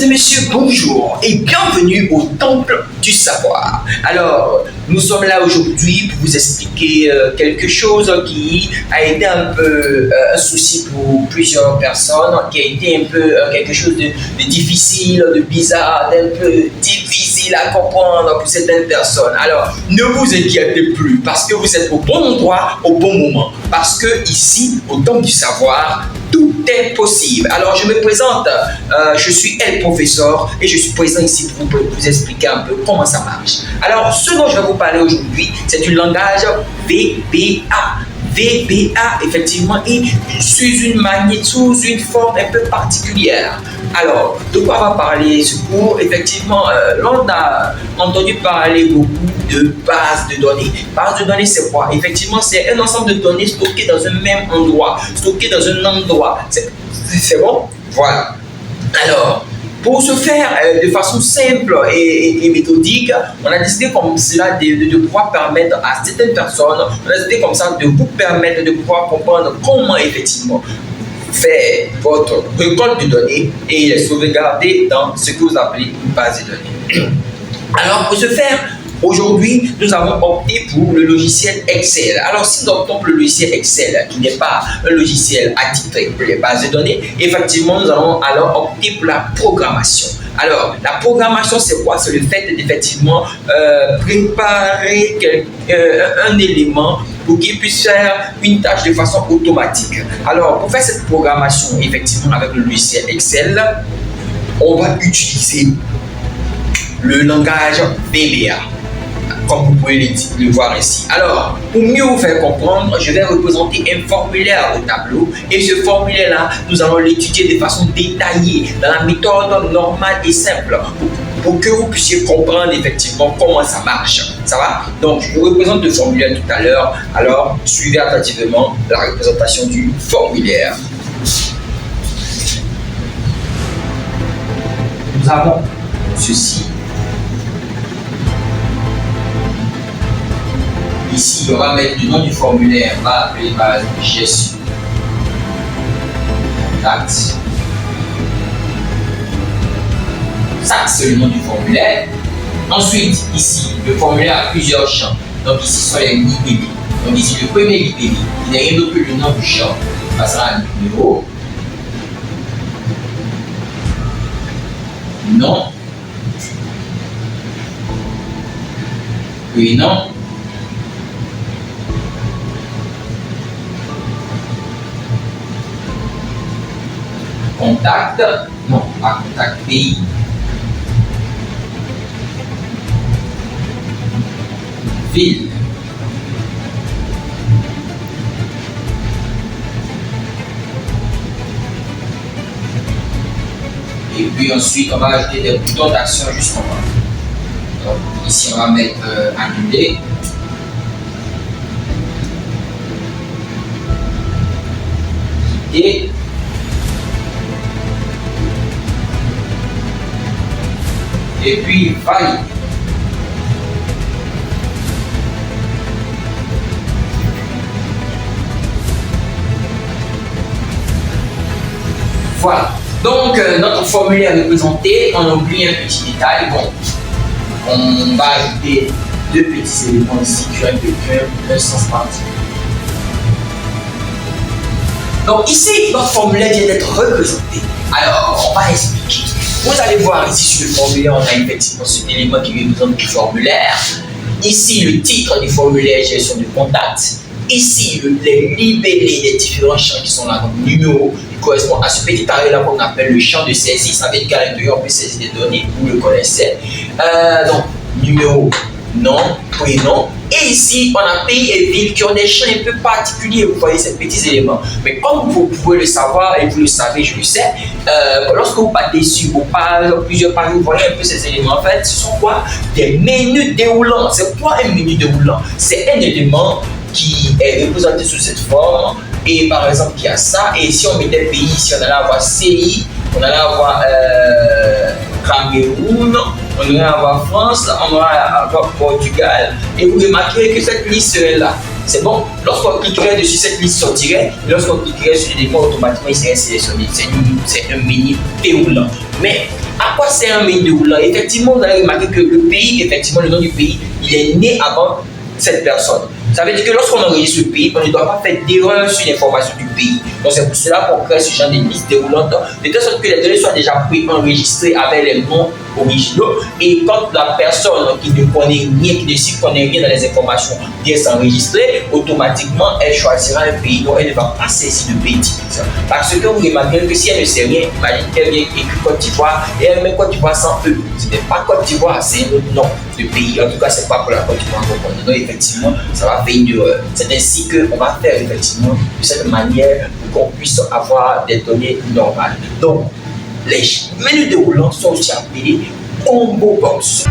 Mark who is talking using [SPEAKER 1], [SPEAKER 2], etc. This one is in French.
[SPEAKER 1] messieurs, bonjour et bienvenue au Temple du Savoir. Alors, nous sommes là aujourd'hui pour vous expliquer quelque chose qui a été un peu un souci pour plusieurs personnes, qui a été un peu quelque chose de difficile, de bizarre, d'un peu difficile à comprendre pour certaines personnes. Alors, ne vous inquiétez plus parce que vous êtes au bon endroit, au bon moment. Parce que ici, au Temple du Savoir, tout est possible. Alors, je me présente, je suis El Professeur et je suis présent ici pour vous expliquer un peu comment ça marche. Alors, ce dont je vais vous parler aujourd'hui, c'est du langage VBA. VBA, effectivement, est sous une manière, sous une forme un peu particulière. Alors, de quoi va parler ce cours? Effectivement, l'on a entendu parler beaucoup de bases de données. Base de données, c'est quoi? Effectivement, c'est un ensemble de données stockées dans un même endroit, stockées dans un endroit. C'est bon? Voilà. Alors, pour ce faire de façon simple et méthodique, on a décidé comme cela de pouvoir permettre à certaines personnes, on a décidé comme ça de vous permettre de pouvoir comprendre comment effectivement faire votre récolte de données et les sauvegarder dans ce que vous appelez une base de données. Alors, pour ce faire, aujourd'hui, nous avons opté pour le logiciel Excel. Alors, si nous optons pour le logiciel Excel, qui n'est pas un logiciel attitré pour les bases de données, effectivement, nous allons alors opter pour la programmation. Alors, la programmation, c'est quoi? C'est le fait d'effectivement préparer un élément pour qu'il puisse faire une tâche de façon automatique. Alors, pour faire cette programmation, effectivement, avec le logiciel Excel, on va utiliser le langage VBA, comme vous pouvez le voir ici. Alors, pour mieux vous faire comprendre, je vais représenter un formulaire au tableau et ce formulaire-là, nous allons l'étudier de façon détaillée, dans la méthode normale et simple, pour que vous puissiez comprendre effectivement comment ça marche. Ça va? Donc, je représente le formulaire tout à l'heure. Alors, suivez attentivement la représentation du formulaire. Nous avons ceci. Ici, on va mettre le nom du formulaire, on va appeler base gestion. Contact. Ça, c'est le nom du formulaire. Ensuite, ici, le formulaire a plusieurs champs. Donc, ici sont les libellés. Donc, ici, le premier libellé, il n'est rien d'autre que le nom du champ. On passera à numéro. Nom. Prénom. Contact, non, pas contact pays. Ville. Et puis ensuite, on va ajouter des boutons d'action jusqu'en bas. Donc ici, on va mettre annuler. Et puis valide. Voilà. Donc, notre formulaire est présenté. On oublie un petit détail. Bon, on va ajouter deux petits éléments ici qui ont un sens particulier. Donc, ici, notre formulaire vient d'être représenté. Alors, on va expliquer. Vous allez voir ici sur le formulaire, on a effectivement cet élément qui représente du formulaire. Ici, le titre du formulaire, gestion de contact. Ici, les libellés des différents champs qui sont là, donc numéro, qui correspond à ce petit carré-là qu'on appelle le champ de saisie. Ça veut dire qu'à l'intérieur, on peut saisir des données, vous le connaissez. Donc, numéro, nom, prénom. Et ici, on a pays et ville qui ont des champs un peu particuliers, vous voyez ces petits éléments. Mais comme vous pouvez le savoir, et vous le savez, je le sais, lorsque vous partez sur vos pages, plusieurs pages, vous voyez un peu ces éléments. En fait, ce sont quoi? Des menus déroulants. C'est quoi un menu déroulant? C'est un élément qui est représenté sous cette forme. Et par exemple, il y a ça. Et si on mettait pays, ici, on allait avoir CI, on allait avoir Cameroun, on aurait avoir France, on aurait avoir Portugal, et vous remarquerez que cette liste serait là. C'est bon, lorsqu'on cliquerait dessus, cette liste sortirait, et lorsqu'on cliquerait sur l'élément, automatiquement, il serait sélectionné. C'est un menu déroulant. Mais à quoi sert un menu déroulant? Effectivement, vous allez remarquer que le pays, effectivement, le nom du pays, il est né avant cette personne. Ça veut dire que lorsqu'on enregistre le pays, on ne doit pas faire d'erreur sur l'information du pays. Donc c'est pour cela qu'on crée ce genre de liste déroulante, de telle sorte que les données soient déjà préenregistrées avec les noms originaux. Et quand la personne qui ne connaît rien, qui ne s'y connaît rien dans les informations vient s'enregistrer, automatiquement elle choisira un pays dont elle ne va pas saisir le pays utilisant. Parce que vous remarquez que si elle ne sait rien, imagine qu'elle vient écrire Côte d'Ivoire et elle met Côte d'Ivoire sans E. Ce n'est pas Côte d'Ivoire, c'est un autre nom de pays. En tout cas, ce n'est pas pour la Côte d'Ivoire qu'on connaît. Donc effectivement, ça va faire une erreur. C'est ainsi qu'on va faire effectivement de cette manière pour qu'on puisse avoir des données normales. Donc, les menus déroulants sont aussi appelés combo box.